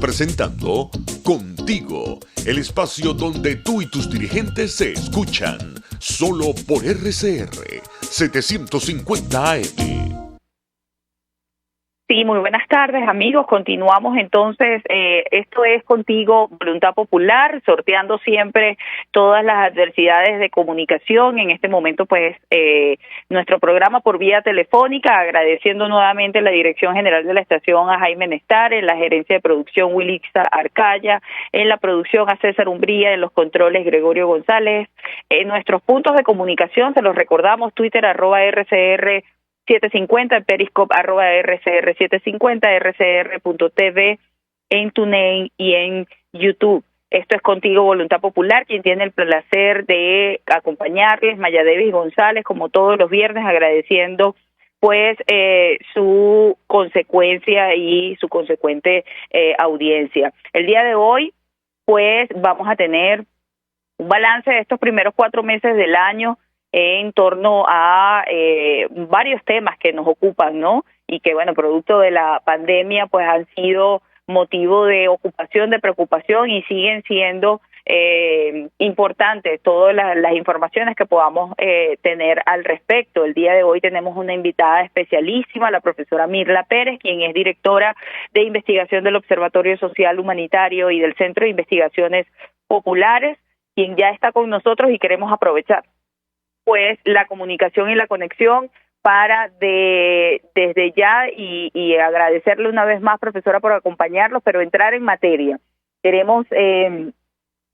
Presentando Contigo, el espacio donde tú y tus dirigentes se escuchan, solo por RCR 750 AM. Sí, muy buenas tardes, amigos. Continuamos entonces. Esto es Contigo, Voluntad Popular, sorteando siempre todas las adversidades de comunicación. En este momento, pues, nuestro programa por vía telefónica, agradeciendo nuevamente la Dirección General de la Estación a Jaime Nestar, en la gerencia de producción Wilixa Arcaya, en la producción a César Umbría, en los controles Gregorio González. En nuestros puntos de comunicación, se los recordamos, Twitter @RCR 750, en Periscope @RCR 750, RCR.tv, en TuneIn y en YouTube. Esto es Contigo, Voluntad Popular, quien tiene el placer de acompañarles, Maya Davis González, como todos los viernes, agradeciendo pues su consecuencia y su consecuente audiencia. El día de hoy, pues, vamos a tener un balance de estos primeros 4 meses del año en torno a varios temas que nos ocupan, ¿no? Y que, bueno, producto de la pandemia, pues han sido motivo de ocupación, de preocupación y siguen siendo importantes todas las informaciones que podamos tener al respecto. El día de hoy tenemos una invitada especialísima, la profesora Mirla Pérez, quien es directora de investigación del Observatorio Social Humanitario y del Centro de Investigaciones Populares, quien ya está con nosotros y queremos aprovechar pues la comunicación y la conexión para desde ya y agradecerle una vez más, profesora, por acompañarnos, pero entrar en materia. Queremos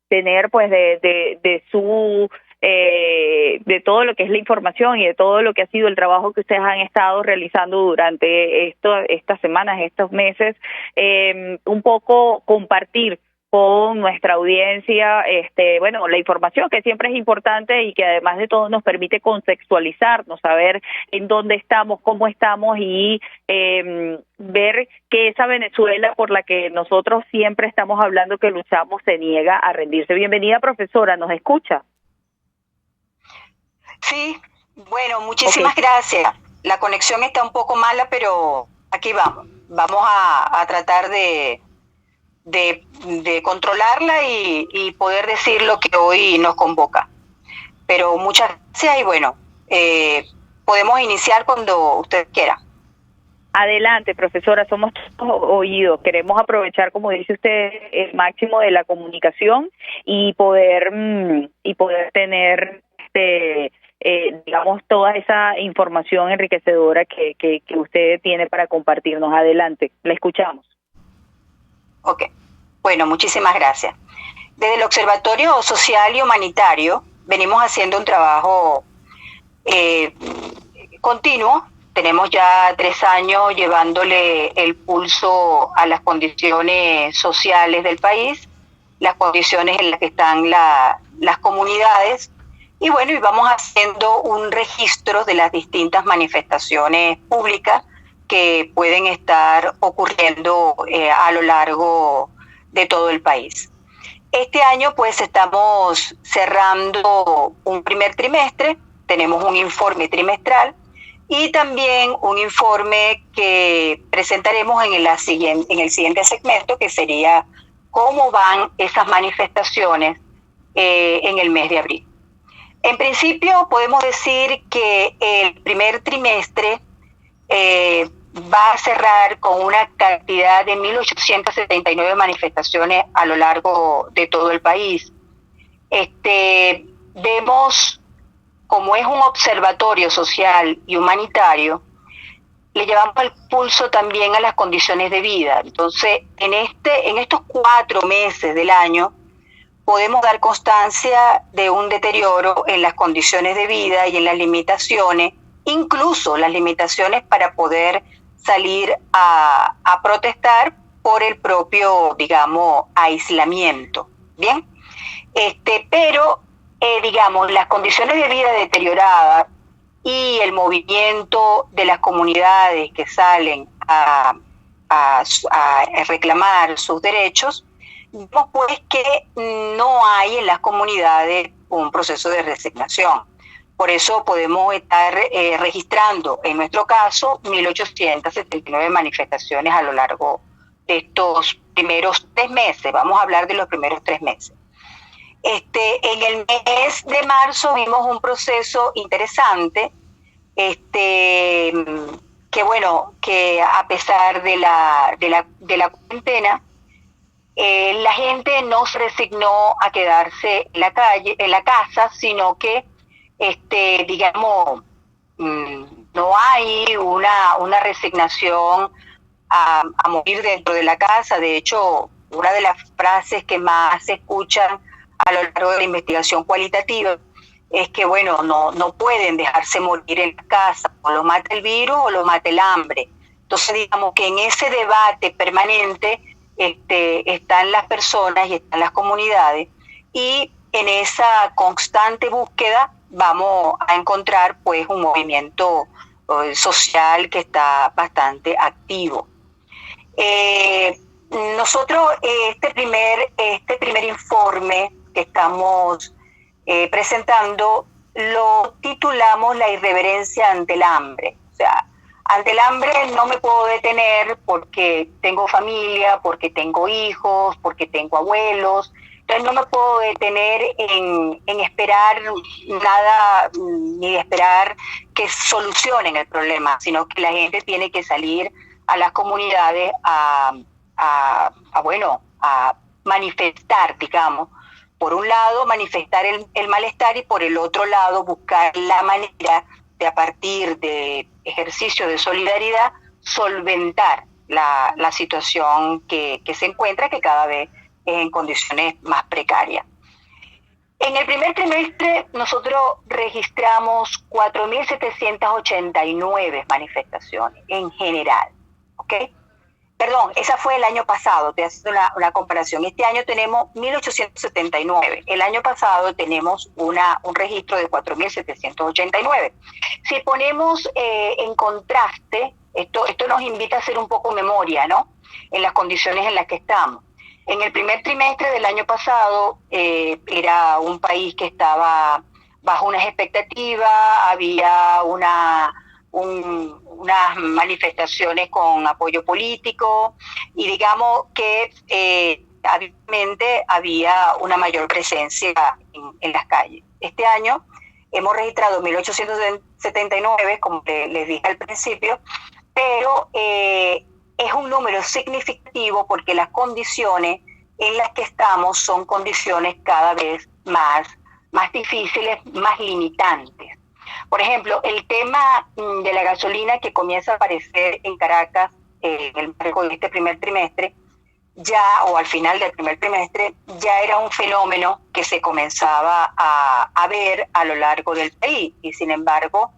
tener pues de todo lo que es la información y de todo lo que ha sido el trabajo que ustedes han estado realizando durante estas semanas, estos meses, un poco compartir con nuestra audiencia, bueno, la información que siempre es importante y que además de todo nos permite contextualizarnos, saber en dónde estamos, cómo estamos y ver que esa Venezuela por la que nosotros siempre estamos hablando que luchamos se niega a rendirse. Bienvenida, profesora, ¿nos escucha? Sí, bueno, muchísimas gracias. La conexión está un poco mala, pero aquí vamos. Vamos a tratar de controlarla y poder decir lo que hoy nos convoca. Pero muchas gracias y bueno, podemos iniciar cuando usted quiera. Adelante, profesora, somos todos oídos. Queremos aprovechar, como dice usted, el máximo de la comunicación y poder tener digamos, toda esa información enriquecedora que usted tiene para compartirnos. Adelante, la escuchamos. Ok, bueno, muchísimas gracias. Desde el Observatorio Social y Humanitario venimos haciendo un trabajo continuo. Tenemos ya 3 años llevándole el pulso a las condiciones sociales del país, las condiciones en las que están las comunidades, y bueno, y vamos haciendo un registro de las distintas manifestaciones públicas que pueden estar ocurriendo a lo largo de todo el país. Este año pues estamos cerrando un primer trimestre, tenemos un informe trimestral y también un informe que presentaremos en el siguiente segmento, que sería cómo van esas manifestaciones en el mes de abril. En principio podemos decir que el primer trimestre va a cerrar con una cantidad de 1.879 manifestaciones a lo largo de todo el país. Vemos, como es un observatorio social y humanitario, le llevamos el pulso también a las condiciones de vida. Entonces, en estos 4 meses del año, podemos dar constancia de un deterioro en las condiciones de vida y en las limitaciones, incluso las limitaciones para poder salir a protestar por el propio, digamos, aislamiento. Bien, pero digamos, las condiciones de vida deterioradas y el movimiento de las comunidades que salen a reclamar sus derechos, vemos pues que no hay en las comunidades un proceso de resignación. Por eso podemos estar registrando, en nuestro caso, 1.879 manifestaciones a lo largo de estos primeros 3 meses, vamos a hablar de los primeros 3 meses. En el mes de marzo vimos un proceso interesante, que a pesar de la cuarentena, la gente no se resignó a quedarse en la casa, sino que, no hay una resignación a morir dentro de la casa. De hecho, una de las frases que más se escuchan a lo largo de la investigación cualitativa es que, no pueden dejarse morir en la casa, o lo mata el virus o lo mata el hambre. Entonces, digamos que en ese debate permanente están las personas y están las comunidades, y en esa constante búsqueda vamos a encontrar pues un movimiento social que está bastante activo. Nosotros este primer informe que estamos presentando lo titulamos La irreverencia ante el hambre. O sea, ante el hambre no me puedo detener porque tengo familia, porque tengo hijos, porque tengo abuelos. Entonces no me puedo detener en esperar nada, ni esperar que solucionen el problema, sino que la gente tiene que salir a las comunidades a manifestar, digamos. Por un lado, manifestar el malestar, y por el otro lado, buscar la manera de, a partir de ejercicio de solidaridad, solventar la situación que se encuentra, que cada vez es en condiciones más precarias. En el primer trimestre nosotros registramos 4.789 manifestaciones en general, ¿ok? Perdón, esa fue el año pasado, estoy haciendo una comparación. Este año tenemos 1.879. El año pasado tenemos un registro de 4.789. Si ponemos en contraste, esto nos invita a hacer un poco memoria, ¿no? En las condiciones en las que estamos. En el primer trimestre del año pasado era un país que estaba bajo unas expectativas, había unas manifestaciones con apoyo político, y digamos que obviamente había una mayor presencia en las calles. Este año hemos registrado 1.879, como les dije al principio, pero es un número significativo porque las condiciones en las que estamos son condiciones cada vez más difíciles, más limitantes. Por ejemplo, el tema de la gasolina, que comienza a aparecer en Caracas en el marco de este primer trimestre, o al final del primer trimestre, ya era un fenómeno que se comenzaba a ver a lo largo del país, y sin embargo,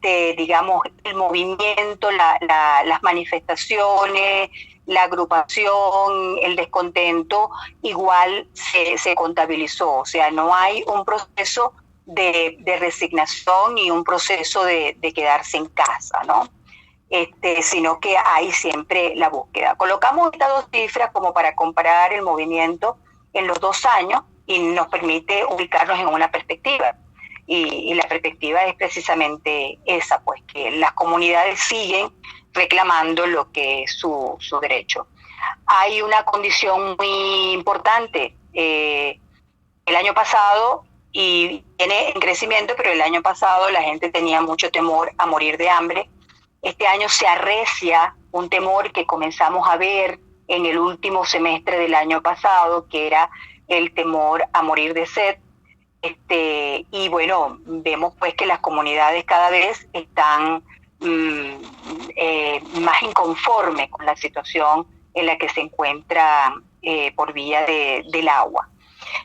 digamos, el movimiento, las manifestaciones, la agrupación, el descontento, igual se contabilizó. O sea, no hay un proceso de resignación y un proceso de quedarse en casa, ¿no? Sino que hay siempre la búsqueda. Colocamos estas dos cifras como para comparar el movimiento en los 2 años, y nos permite ubicarnos en una perspectiva. Y la perspectiva es precisamente esa, pues, que las comunidades siguen reclamando lo que es su derecho. Hay una condición muy importante. El año pasado, y viene en crecimiento, pero el año pasado la gente tenía mucho temor a morir de hambre. Este año se arrecia un temor que comenzamos a ver en el último semestre del año pasado, que era el temor a morir de sed. Y bueno, vemos pues que las comunidades cada vez están más inconformes con la situación en la que se encuentra por vía del agua.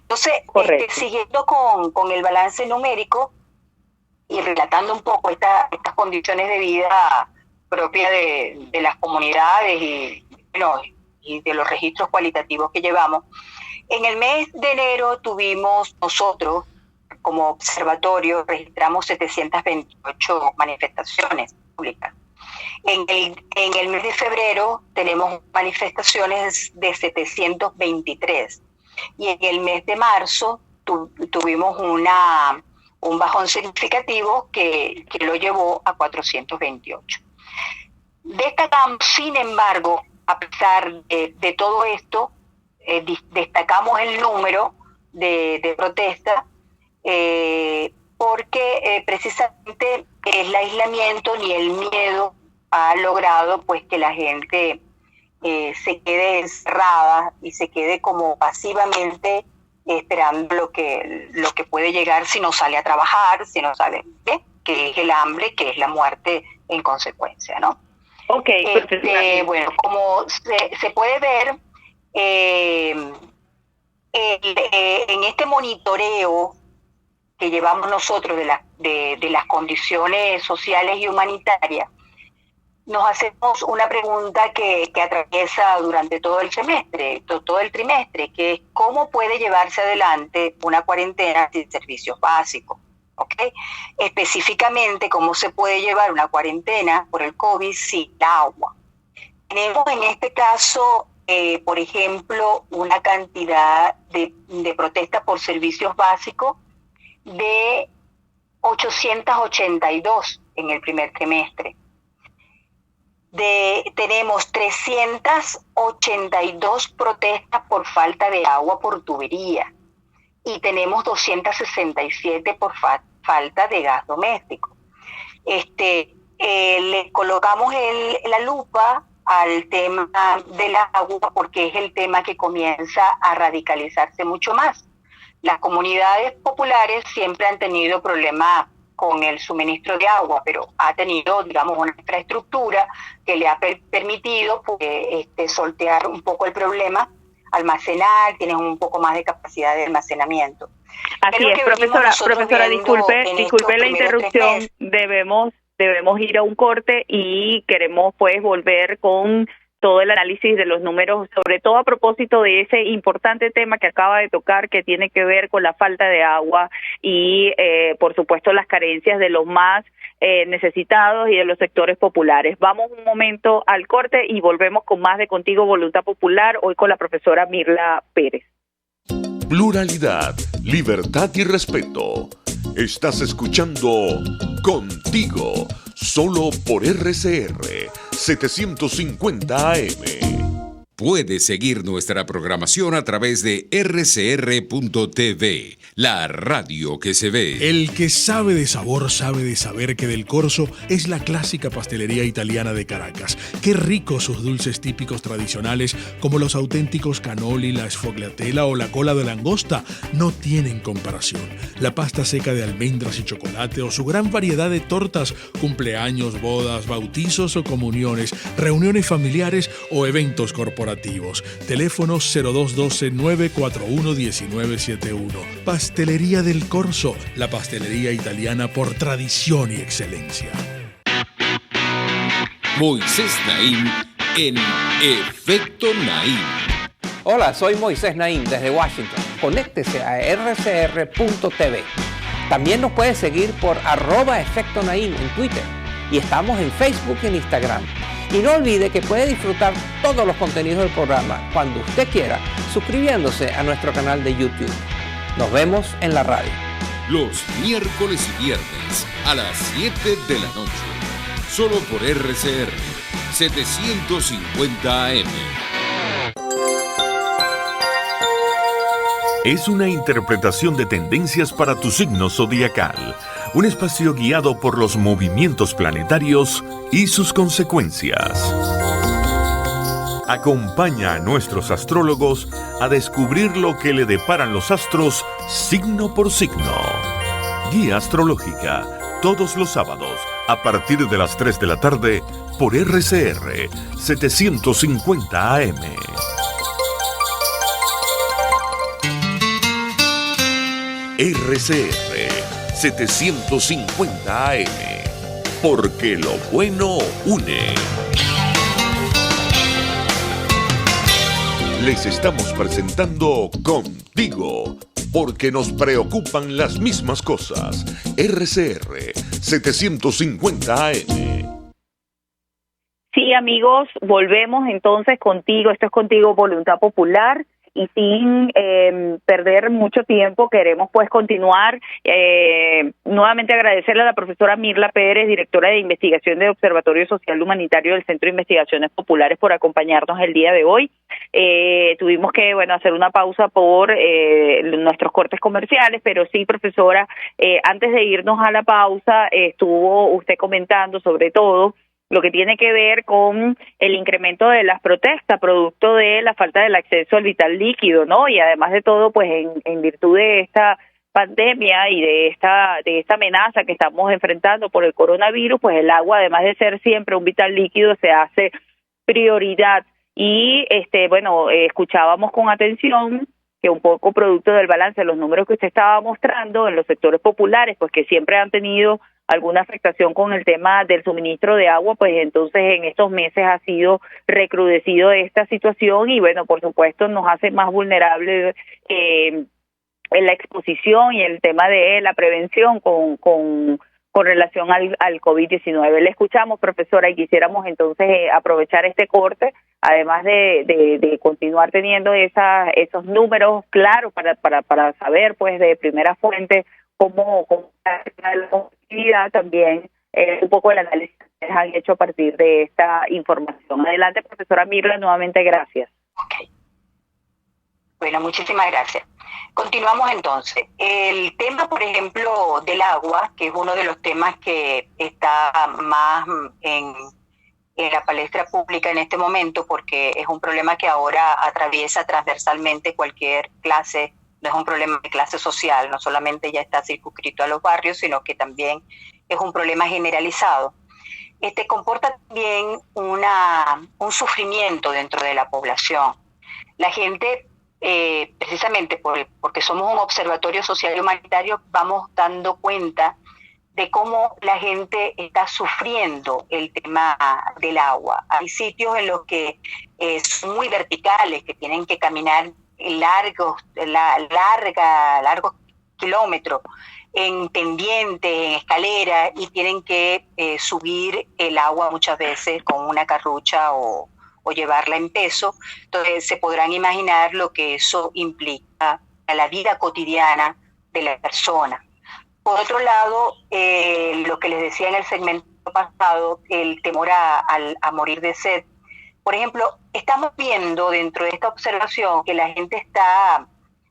Entonces, siguiendo con el balance numérico y relatando un poco estas condiciones de vida propias de las comunidades y de los registros cualitativos que llevamos, en el mes de enero tuvimos nosotros, como observatorio, registramos 728 manifestaciones públicas. En el mes de febrero tenemos manifestaciones de 723. Y en el mes de marzo tuvimos un bajón significativo que lo llevó a 428. Destacamos, sin embargo, a pesar de todo esto, destacamos el número de protestas, porque precisamente el aislamiento ni el miedo ha logrado pues que la gente se quede encerrada y se quede como pasivamente esperando lo que puede llegar si no sale a trabajar, si no sale, que es el hambre, que es la muerte en consecuencia, ¿no? Okay, bueno, como se puede ver, en este monitoreo que llevamos nosotros de las condiciones sociales y humanitarias, nos hacemos una pregunta que atraviesa durante todo el semestre, todo el trimestre, que es cómo puede llevarse adelante una cuarentena sin servicios básicos, ¿ok? Específicamente, cómo se puede llevar una cuarentena por el COVID sin agua. Tenemos en este caso, por ejemplo, una cantidad de protestas por servicios básicos de 882 en el primer trimestre. Tenemos 382 protestas por falta de agua por tubería y tenemos 267 por falta de gas doméstico. Le colocamos la lupa al tema del agua porque es el tema que comienza a radicalizarse mucho más. Las comunidades populares siempre han tenido problemas con el suministro de agua, pero ha tenido, digamos, una infraestructura que le ha permitido sortear un poco el problema, almacenar, tienen un poco más de capacidad de almacenamiento. Así es, profesora, disculpe la interrupción, debemos ir a un corte y queremos pues volver con todo el análisis de los números, sobre todo a propósito de ese importante tema que acaba de tocar, que tiene que ver con la falta de agua y, por supuesto, las carencias de los más necesitados y de los sectores populares. Vamos un momento al corte y volvemos con más de Contigo Voluntad Popular, hoy con la profesora Mirla Pérez. Pluralidad, libertad y respeto. Estás escuchando Contigo, solo por RCR 750 AM. Puedes seguir nuestra programación a través de rcr.tv, la radio que se ve. El que sabe de sabor sabe de saber que Del Corso es la clásica pastelería italiana de Caracas. Qué ricos sus dulces típicos tradicionales como los auténticos cannoli, la sfogliatella o la cola de langosta no tienen comparación. La pasta seca de almendras y chocolate o su gran variedad de tortas, cumpleaños, bodas, bautizos o comuniones, reuniones familiares o eventos corporativos. Teléfonos 0212-941-1971. Pastelería Del Corso, la pastelería italiana por tradición y excelencia. Moisés Naim en Efecto Naim. Hola, soy Moisés Naim desde Washington. Conéctese a rcr.tv. También nos puede seguir por @Efecto Naim en Twitter. Y estamos en Facebook y en Instagram. Y no olvide que puede disfrutar todos los contenidos del programa cuando usted quiera, suscribiéndose a nuestro canal de YouTube. Nos vemos en la radio. Los miércoles y viernes a las 7 de la noche. Solo por RCR 750 AM. Es una interpretación de tendencias para tu signo zodiacal. Un espacio guiado por los movimientos planetarios y sus consecuencias. Acompaña a nuestros astrólogos a descubrir lo que le deparan los astros signo por signo. Guía astrológica, todos los sábados, a partir de las 3 de la tarde, por RCR 750 AM. RCR 750 AM, porque lo bueno une. Les estamos presentando Contigo, porque nos preocupan las mismas cosas. RCR 750 AM. Sí, amigos, volvemos entonces contigo. Esto es Contigo Voluntad Popular. y sin perder mucho tiempo queremos pues continuar. Nuevamente agradecerle a la profesora Mirla Pérez, directora de investigación del Observatorio Social Humanitario del Centro de Investigaciones Populares, por acompañarnos el día de hoy. Tuvimos que hacer una pausa por nuestros cortes comerciales, pero sí, profesora, antes de irnos a la pausa, estuvo usted comentando sobre todo lo que tiene que ver con el incremento de las protestas producto de la falta del acceso al vital líquido, ¿no? Y además de todo, pues en virtud de esta pandemia y de esta amenaza que estamos enfrentando por el coronavirus, pues el agua, además de ser siempre un vital líquido, se hace prioridad. Y escuchábamos con atención que un poco producto del balance de los números que usted estaba mostrando en los sectores populares, pues que siempre han tenido alguna afectación con el tema del suministro de agua, pues entonces en estos meses ha sido recrudecido esta situación y por supuesto nos hace más vulnerables en la exposición y el tema de la prevención con relación al COVID-19. Le escuchamos, profesora, y quisiéramos entonces aprovechar este corte, además de continuar teniendo esos números claros para saber pues de primera fuente cómo la competitividad, también un poco el análisis que han hecho a partir de esta información. Adelante, profesora Mirla, nuevamente gracias. Okay. Bueno, muchísimas gracias. Continuamos entonces. El tema, por ejemplo, del agua, que es uno de los temas que está más en la palestra pública en este momento, porque es un problema que ahora atraviesa transversalmente cualquier clase. No es un problema de clase social, no solamente ya está circunscrito a los barrios, sino que también es un problema generalizado. Comporta también un sufrimiento dentro de la población. La gente, precisamente porque somos un observatorio social y humanitario, vamos dando cuenta de cómo la gente está sufriendo el tema del agua. Hay sitios en los que son muy verticales, que tienen que caminar largos kilómetros en pendientes, en escaleras, y tienen que subir el agua muchas veces con una carrucha o llevarla en peso. Entonces se podrán imaginar lo que eso implica a la vida cotidiana de la persona. Por otro lado, lo que les decía en el segmento pasado, el temor a morir de sed. Por ejemplo, estamos viendo dentro de esta observación que la gente está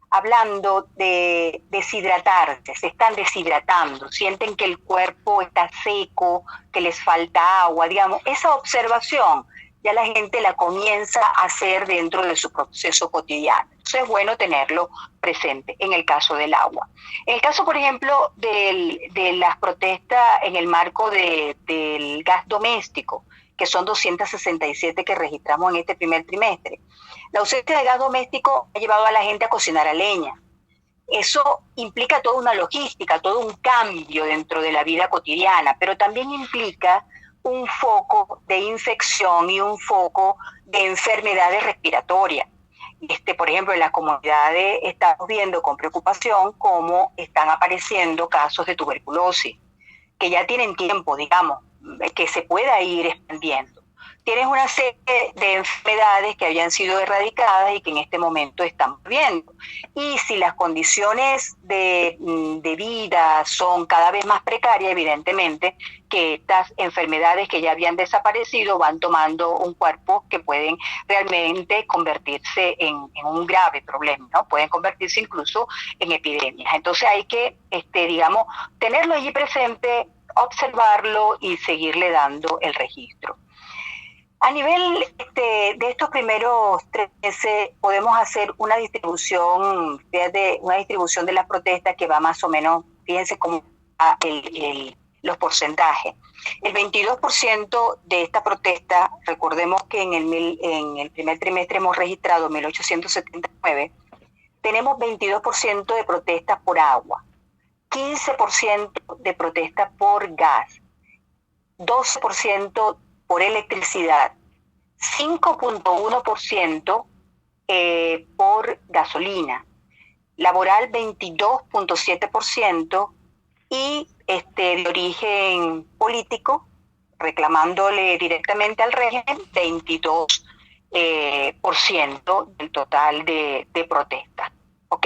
hablando de deshidratarse, se están deshidratando, sienten que el cuerpo está seco, que les falta agua, digamos. Esa observación ya la gente la comienza a hacer dentro de su proceso cotidiano. Entonces es bueno tenerlo presente en el caso del agua. En el caso, por ejemplo, de las protestas en el marco del gas doméstico, que son 267 que registramos en este primer trimestre. La ausencia de gas doméstico ha llevado a la gente a cocinar a leña. Eso implica toda una logística, todo un cambio dentro de la vida cotidiana, pero también implica un foco de infección y un foco de enfermedades respiratorias. Por ejemplo, en las comunidades estamos viendo con preocupación cómo están apareciendo casos de tuberculosis, que ya tienen tiempo, digamos, que se pueda ir expandiendo. Tienes una serie de enfermedades que habían sido erradicadas y que en este momento estamos viendo. Y si las condiciones de vida son cada vez más precarias, evidentemente que estas enfermedades que ya habían desaparecido van tomando un cuerpo que pueden realmente convertirse en un grave problema, ¿no? Pueden convertirse incluso en epidemias. Entonces hay que, tenerlo allí presente, observarlo y seguirle dando el registro. A nivel de estos primeros 3 meses podemos hacer una distribución de las protestas que va más o menos, fíjense cómo va los porcentajes. El 22% de esta protesta, recordemos que en el primer trimestre hemos registrado 1.879, tenemos 22% de protestas por agua, 15% de protestas por gas, 12% por electricidad, 5.1% por gasolina, laboral 22.7% y de origen político, reclamándole directamente al régimen, 22%. por ciento del total de protestas. ¿Ok?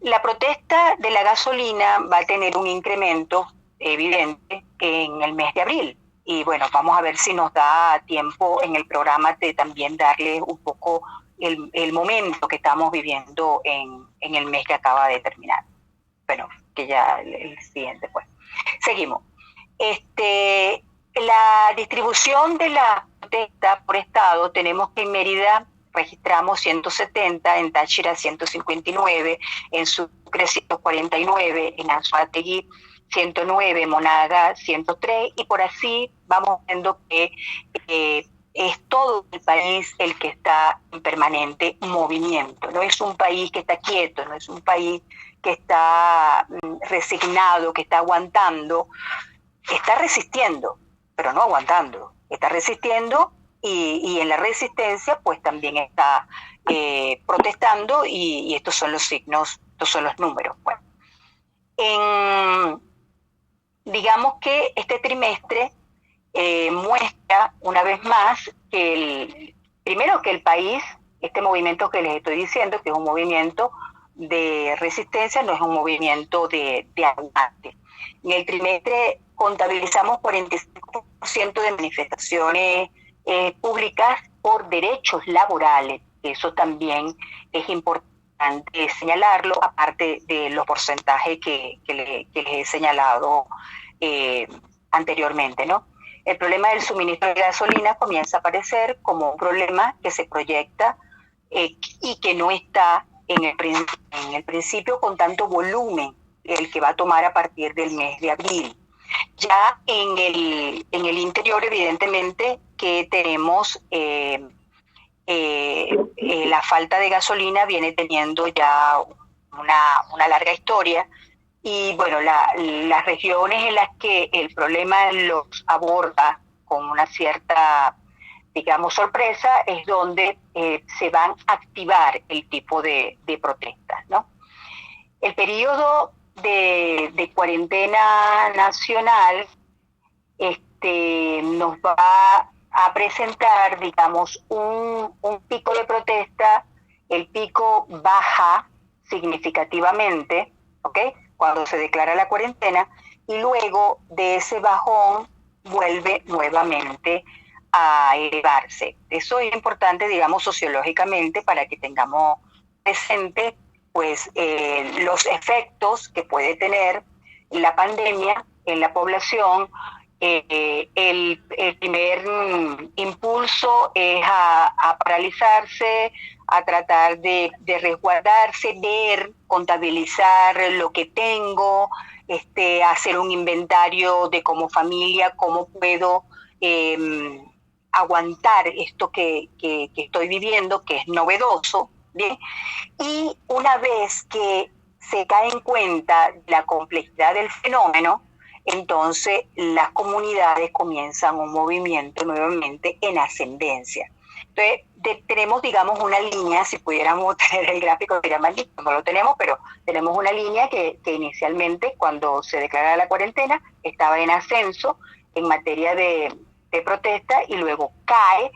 La protesta de la gasolina va a tener un incremento evidente en el mes de abril. Y bueno, vamos a ver si nos da tiempo en el programa de también darle un poco el momento que estamos viviendo en el mes que acaba de terminar. Bueno, que ya el siguiente, pues. Seguimos. La distribución de la protesta por estado, tenemos que en Mérida registramos 170, en Táchira 159, en Sucre 149, en Anzoátegui 109, Monaga 103, y por así vamos viendo que es todo el país el que está en permanente movimiento. No es un país que está quieto, no es un país que está resignado, que está aguantando, está resistiendo, pero no aguantando, está resistiendo y en la resistencia pues también está protestando y estos son los signos, estos son los números. Bueno, digamos que este trimestre muestra una vez más que primero que el país, este movimiento que les estoy diciendo, que es un movimiento de resistencia, no es un movimiento de aguante. En el trimestre contabilizamos 45% de manifestaciones públicas por derechos laborales. Eso también es importante señalarlo, aparte de los porcentajes que les he señalado anteriormente, ¿no? El problema del suministro de gasolina comienza a aparecer como un problema que se proyecta y que no está en el principio con tanto volumen, el que va a tomar a partir del mes de abril. Ya en el interior, evidentemente, que tenemos la falta de gasolina viene teniendo ya una larga historia. Y bueno, las regiones en las que el problema los aborda con una cierta, digamos, sorpresa, es donde se van a activar el tipo de protestas, ¿no? El periodo de cuarentena nacional nos va a presentar, digamos, un pico de protesta. El pico baja significativamente, ¿ok?, cuando se declara la cuarentena, y luego de ese bajón vuelve nuevamente a elevarse. Eso es importante, digamos, sociológicamente, para que tengamos presente pues los efectos que puede tener la pandemia en la población. El primer impulso es a paralizarse, a tratar de resguardarse, ver, contabilizar lo que tengo, hacer un inventario de como familia, cómo puedo aguantar esto que estoy viviendo, que es novedoso, ¿bien? Y una vez que se cae en cuenta la complejidad del fenómeno, entonces las comunidades comienzan un movimiento nuevamente en ascendencia. Entonces tenemos, digamos, una línea, si pudiéramos tener el gráfico sería más lindo, no lo tenemos, pero tenemos una línea que inicialmente, cuando se declara la cuarentena, estaba en ascenso en materia de protesta, y luego cae,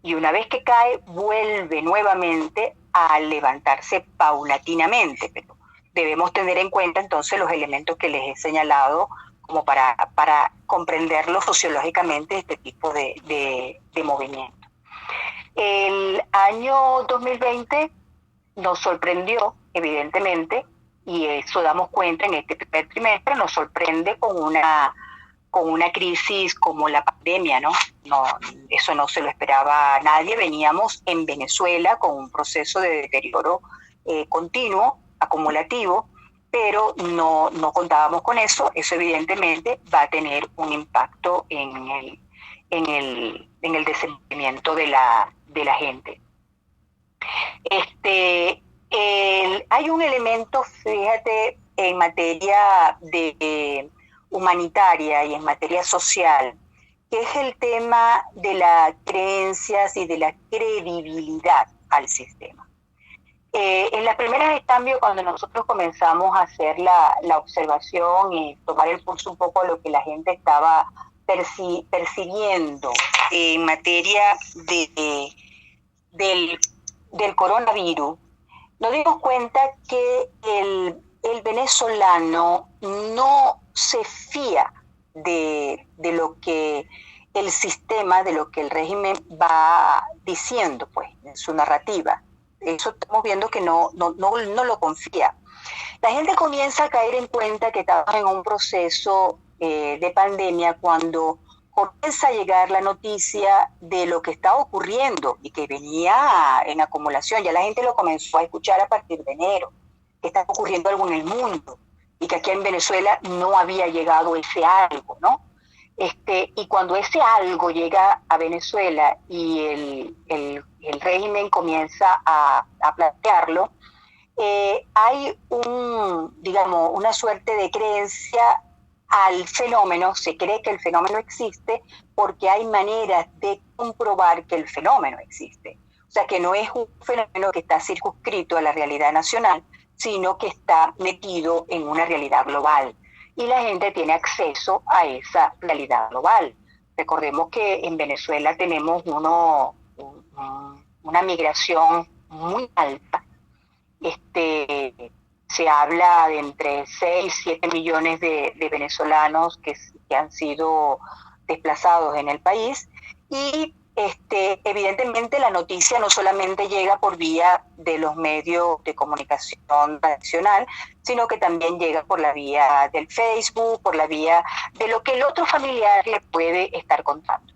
y una vez que cae vuelve nuevamente a levantarse paulatinamente, pero debemos tener en cuenta entonces los elementos que les he señalado como para comprenderlo sociológicamente, este tipo de movimiento. El año 2020 nos sorprendió, evidentemente, y eso damos cuenta en este primer trimestre, nos sorprende con una crisis como la pandemia, ¿no? Eso no se lo esperaba a nadie. Veníamos en Venezuela con un proceso de deterioro continuo, acumulativo, pero no contábamos con eso. Eso evidentemente va a tener un impacto en el desenvolvimiento de la gente. Hay un elemento, fíjate, en materia de humanitaria y en materia social, que es el tema de las creencias y de la credibilidad al sistema. En las primeras de cambio, cuando nosotros comenzamos a hacer la observación y tomar el pulso un poco de lo que la gente estaba percibiendo en materia del coronavirus, nos dimos cuenta que el venezolano no se fía de lo que el sistema, de lo que el régimen va diciendo, pues, en su narrativa. Eso estamos viendo que no lo confía. La gente comienza a caer en cuenta que estamos en un proceso de pandemia cuando comienza a llegar la noticia de lo que está ocurriendo y que venía en acumulación. Ya la gente lo comenzó a escuchar a partir de enero, que está ocurriendo algo en el mundo y que aquí en Venezuela no había llegado ese algo, ¿no? Y cuando ese algo llega a Venezuela y el régimen comienza a plantearlo, hay una suerte de creencia al fenómeno. Se cree que el fenómeno existe porque hay maneras de comprobar que el fenómeno existe. O sea, que no es un fenómeno que está circunscrito a la realidad nacional, sino que está metido en una realidad global. Y la gente tiene acceso a esa realidad global. Recordemos que en Venezuela tenemos una migración muy alta. Se habla de entre 6 y 7 millones de venezolanos que han sido desplazados en el país, y evidentemente la noticia no solamente llega por vía de los medios de comunicación tradicional, sino que también llega por la vía del Facebook, por la vía de lo que el otro familiar le puede estar contando.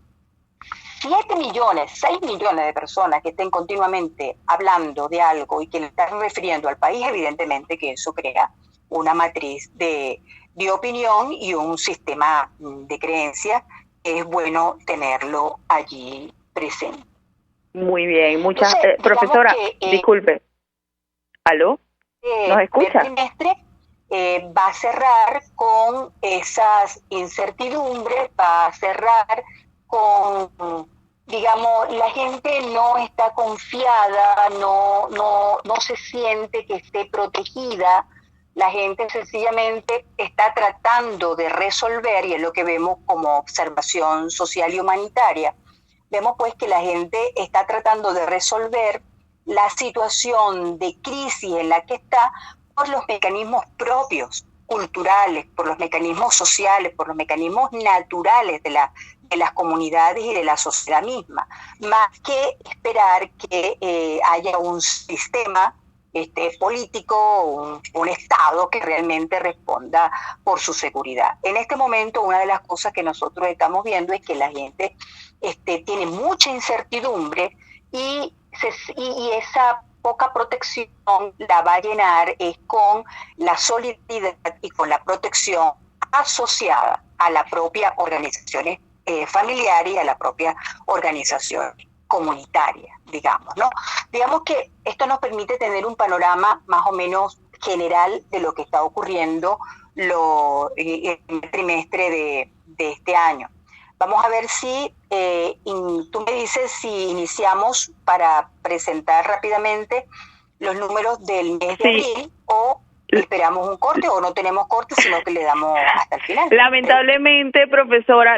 7 millones, 6 millones de personas que estén continuamente hablando de algo y que le están refiriendo al país, evidentemente que eso crea una matriz de opinión y un sistema de creencias que es bueno tenerlo allí presente. Muy bien, profesora, disculpe. ¿Aló? ¿Nos escucha? El trimestre va a cerrar con esas incertidumbres, va a cerrar con, digamos, la gente no está confiada, no se siente que esté protegida. La gente sencillamente está tratando de resolver, y es lo que vemos como observación social y humanitaria. Vemos pues que la gente está tratando de resolver la situación de crisis en la que está por los mecanismos propios, culturales, por los mecanismos sociales, por los mecanismos naturales de las comunidades y de la sociedad misma, más que esperar que haya un sistema político, un Estado que realmente responda por su seguridad. En este momento, una de las cosas que nosotros estamos viendo es que la gente tiene mucha incertidumbre y esa poca protección la va a llenar con la solidaridad y con la protección asociada a la propia organización familiar y a la propia organización comunitaria, digamos, ¿no? Digamos que esto nos permite tener un panorama más o menos general de lo que está ocurriendo en el trimestre de este año. Vamos a ver si tú me dices si iniciamos para presentar rápidamente los números del mes de abril, o esperamos un corte, o no tenemos corte, sino que le damos hasta el final. Lamentablemente, profesora,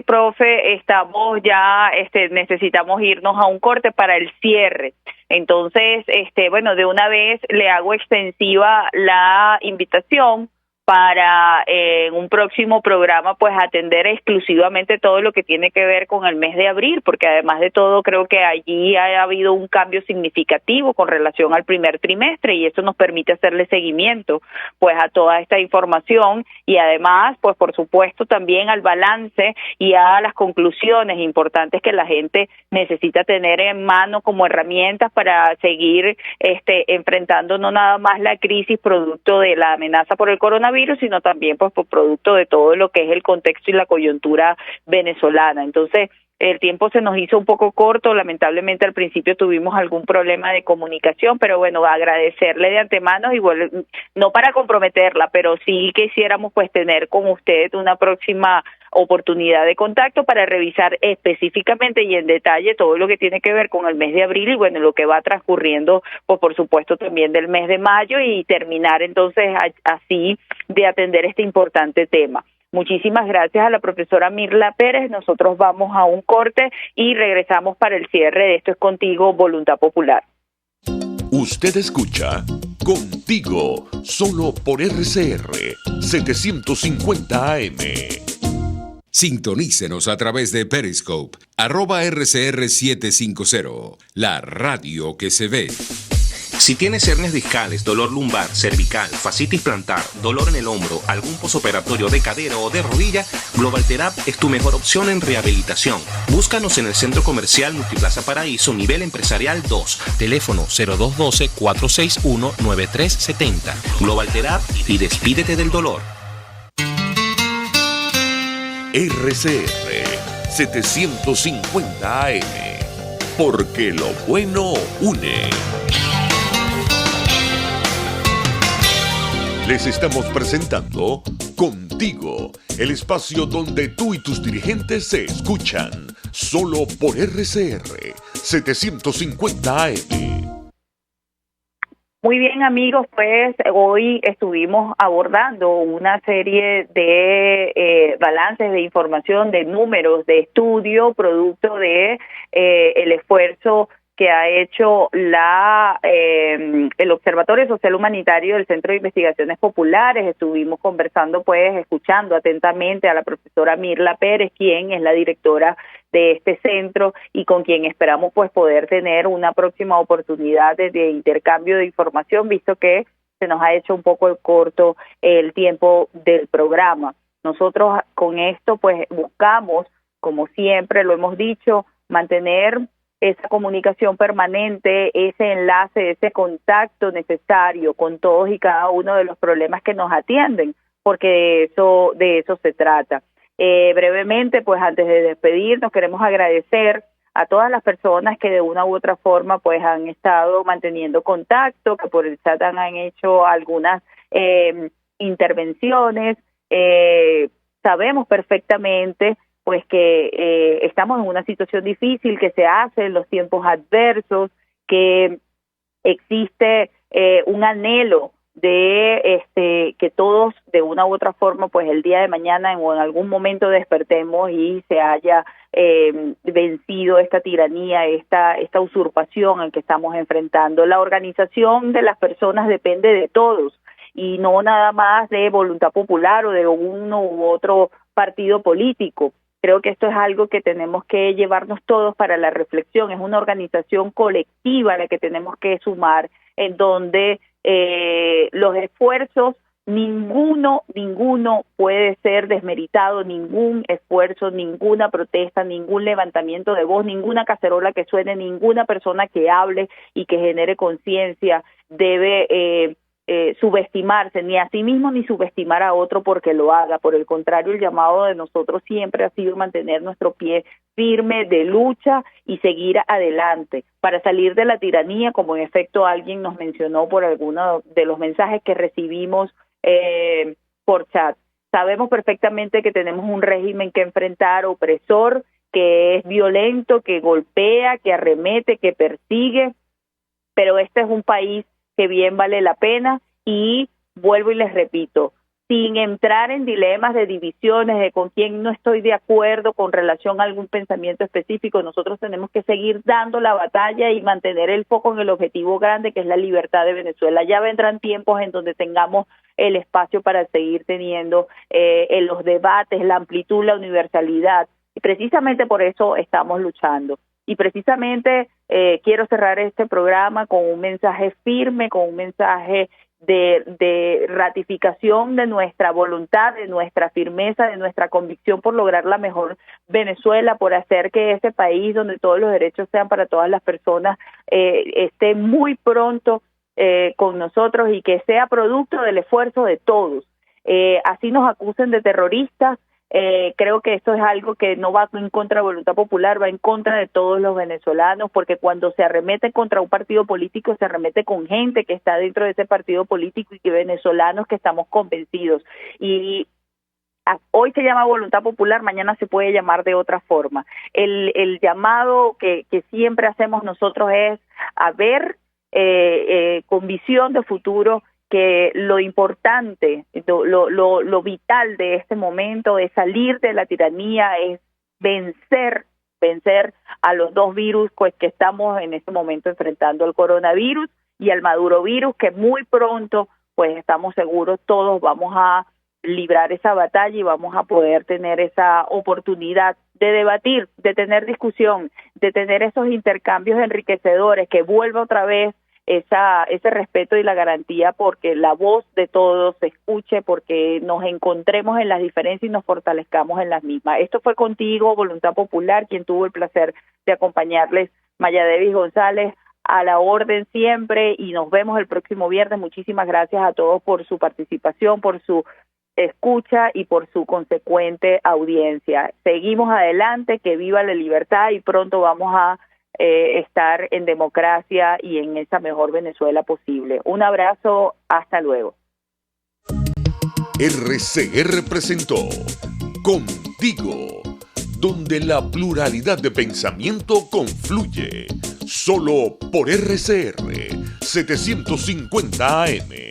profe, estamos ya, necesitamos irnos a un corte para el cierre. Entonces, de una vez le hago extensiva la invitación para en un próximo programa pues atender exclusivamente todo lo que tiene que ver con el mes de abril, porque además de todo creo que allí ha habido un cambio significativo con relación al primer trimestre, y eso nos permite hacerle seguimiento pues a toda esta información, y además pues por supuesto también al balance y a las conclusiones importantes que la gente necesita tener en mano como herramientas para seguir enfrentando no nada más la crisis producto de la amenaza por el coronavirus, sino también pues por producto de todo lo que es el contexto y la coyuntura venezolana. Entonces, el tiempo se nos hizo un poco corto, lamentablemente al principio tuvimos algún problema de comunicación, pero bueno, agradecerle de antemano, y bueno, no para comprometerla, pero sí quisiéramos pues tener con usted una próxima oportunidad de contacto para revisar específicamente y en detalle todo lo que tiene que ver con el mes de abril y bueno, lo que va transcurriendo, pues por supuesto también del mes de mayo, y terminar entonces así de atender este importante tema. Muchísimas gracias a la profesora Mirla Pérez. Nosotros vamos a un corte y regresamos para el cierre de Esto es Contigo, Voluntad Popular. Usted escucha Contigo, solo por RCR 750 AM. Sintonícenos a través de Periscope, @RCR750, la radio que se ve. Si tienes hernias discales, dolor lumbar, cervical, fascitis plantar, dolor en el hombro, algún posoperatorio de cadera o de rodilla, Global Therap es tu mejor opción en rehabilitación. Búscanos en el Centro Comercial Multiplaza Paraíso, nivel empresarial 2, teléfono 0212-461-9370. Global Therap y despídete del dolor. RCR 750 AM, porque lo bueno une. Les estamos presentando Contigo, el espacio donde tú y tus dirigentes se escuchan, solo por RCR 750 AM. Muy bien, amigos, pues hoy estuvimos abordando una serie de balances de información, de números, de estudio, producto de el esfuerzo que ha hecho el Observatorio Social Humanitario del Centro de Investigaciones Populares. Estuvimos conversando, pues, escuchando atentamente a la profesora Mirla Pérez, quien es la directora de este centro y con quien esperamos, pues, poder tener una próxima oportunidad de intercambio de información, visto que se nos ha hecho un poco corto el tiempo del programa. Nosotros con esto, pues, buscamos, como siempre lo hemos dicho, mantener esa comunicación permanente, ese enlace, ese contacto necesario con todos y cada uno de los problemas que nos atienden, porque de eso se trata. Brevemente, pues antes de despedirnos, queremos agradecer a todas las personas que de una u otra forma pues han estado manteniendo contacto, que por el chat han hecho algunas intervenciones. Sabemos perfectamente pues que estamos en una situación difícil, que se hace en los tiempos adversos, que existe un anhelo de que todos de una u otra forma pues el día de mañana o en algún momento despertemos y se haya vencido esta tiranía, esta usurpación en que estamos enfrentando. La organización de las personas depende de todos y no nada más de Voluntad Popular o de uno u otro partido político. Creo que esto es algo que tenemos que llevarnos todos para la reflexión. Es una organización colectiva la que tenemos que sumar, en donde los esfuerzos, ninguno puede ser desmeritado, ningún esfuerzo, ninguna protesta, ningún levantamiento de voz, ninguna cacerola que suene, ninguna persona que hable y que genere conciencia debe subestimarse, ni a sí mismo ni subestimar a otro porque lo haga. Por el contrario, el llamado de nosotros siempre ha sido mantener nuestro pie firme de lucha y seguir adelante para salir de la tiranía, como en efecto alguien nos mencionó por alguno de los mensajes que recibimos por chat. Sabemos perfectamente que tenemos un régimen que enfrentar opresor, que es violento, que golpea, que arremete, que persigue, pero este es un país que bien vale la pena y vuelvo y les repito, sin entrar en dilemas de divisiones de con quién no estoy de acuerdo con relación a algún pensamiento específico, nosotros tenemos que seguir dando la batalla y mantener el foco en el objetivo grande que es la libertad de Venezuela. Ya vendrán tiempos en donde tengamos el espacio para seguir teniendo en los debates, la amplitud, la universalidad, y precisamente por eso estamos luchando. Y precisamente quiero cerrar este programa con un mensaje firme, con un mensaje de ratificación de nuestra voluntad, de nuestra firmeza, de nuestra convicción por lograr la mejor Venezuela, por hacer que ese país donde todos los derechos sean para todas las personas esté muy pronto con nosotros y que sea producto del esfuerzo de todos. Así nos acusen de terroristas, creo que esto es algo que no va en contra de Voluntad Popular, va en contra de todos los venezolanos, porque cuando se arremete contra un partido político, se arremete con gente que está dentro de ese partido político y que venezolanos que estamos convencidos. Y hoy se llama Voluntad Popular, mañana se puede llamar de otra forma. El llamado que siempre hacemos nosotros es a ver con visión de futuro que lo importante, lo vital de este momento es salir de la tiranía, es vencer a los dos virus pues, que estamos en este momento enfrentando, al coronavirus y al madurovirus, que muy pronto, pues estamos seguros, todos vamos a librar esa batalla y vamos a poder tener esa oportunidad de debatir, de tener discusión, de tener esos intercambios enriquecedores, que vuelva otra vez ese respeto y la garantía, porque la voz de todos se escuche, porque nos encontremos en las diferencias y nos fortalezcamos en las mismas. Esto fue Contigo, Voluntad Popular, quien tuvo el placer de acompañarles, Maya Devis González, a la orden siempre, y nos vemos el próximo viernes. Muchísimas gracias a todos por su participación, por su escucha y por su consecuente audiencia. Seguimos adelante, que viva la libertad, y pronto vamos a estar en democracia y en esa mejor Venezuela posible. Un abrazo, hasta luego. RCR presentó Contigo, donde la pluralidad de pensamiento confluye, solo por RCR 750 AM.